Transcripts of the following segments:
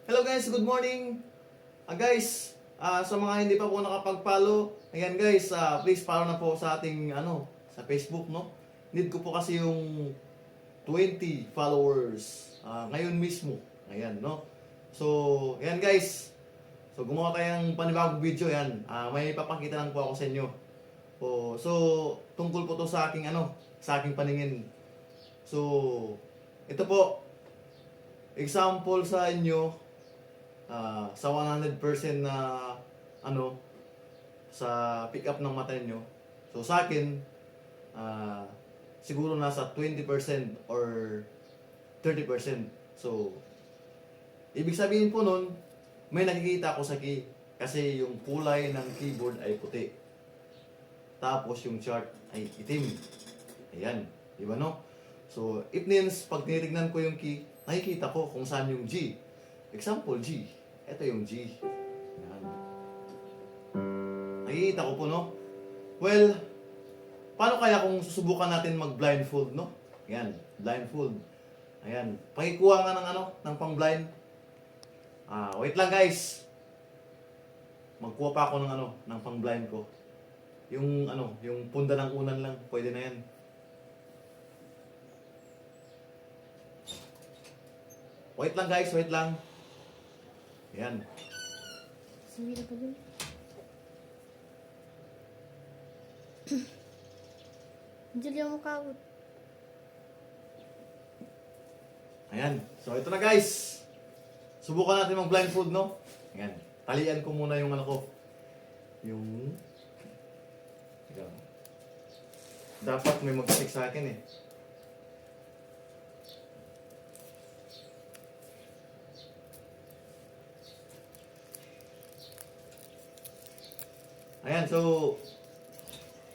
Hello guys, good morning. Guys, sa mga hindi pa po nakapag-follow, ayan guys, please follow na po sa ating sa Facebook, no? Need ko po kasi yung 20 followers ngayon mismo. Ayan, no? So, ayan guys. So, gumawa tayong panibagong video yan. May papakita lang po ako sa inyo. So, tungkol po to sa aking sa aking paningin. So, ito po example sa inyo sa 100% na sa pick up ng mata niyo. So sa akin siguro nasa 20% or 30%. So ibig sabihin po nun, may nakikita ako sa key kasi yung kulay ng keyboard ay puti. Tapos yung chart ay itim. Ayan, di ba no? So it means pag tinitignan ko yung key, nakikita ko kung saan yung G. Example, G. Ito yung G. Ayan. Nakikita ko po, no? Well, paano kaya kung susubukan natin mag-blindfold, no? Ayan, blindfold. Ayan. Pakikuha nga ng pang-blind. Wait lang, guys. Magkuha pa ako ng pang-blind ko. Yung, yung punda ng unan lang. Pwede na yan. Wait lang, guys. Wait lang. Ayan. Sumira pa dun. Julia mo kawot. Ayan. So, ito na guys. Subukan natin mag-blindfold, no? Ayan. Talian ko muna yung ko. Yung... Ikaw. Dapat may mag-stick sa akin eh. Ayan, so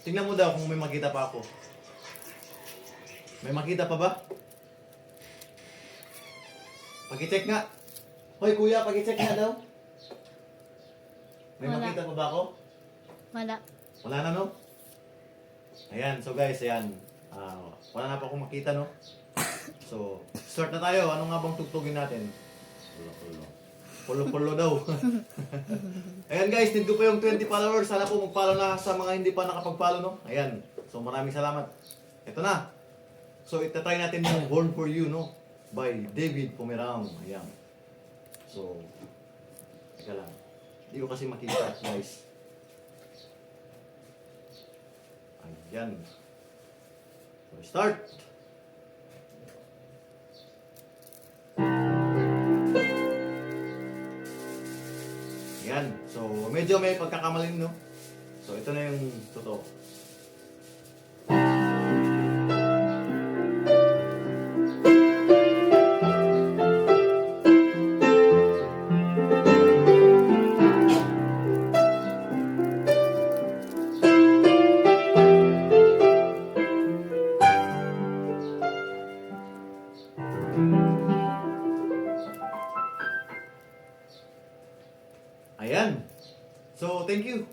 tingnan mo daw kung may makita pa ako. May makita pa ba? Paki-check nga. Hoy kuya, paki-check nga daw. May Wala. makita pa ba ako? Wala. Wala na, no? Ayan, so guys, ayan. Wala na pa akong makita, no? So, start na tayo. Ano nga bang tugtugin natin? Polo daw. Ayan guys, need ko po yung 20 followers. Sana po mag-follow na sa mga hindi pa nakapag-follow, no? Ayan. So maraming salamat. Ito na. So itatry natin yung Born For You, no? By David Pomeranz. Ayan. So, teka lang. Hindi ko kasi makita, guys. Ayan. So start. Yan. So, medyo may pagkakamaling, no? So, ito na yung totoo. Ayan. So, thank you.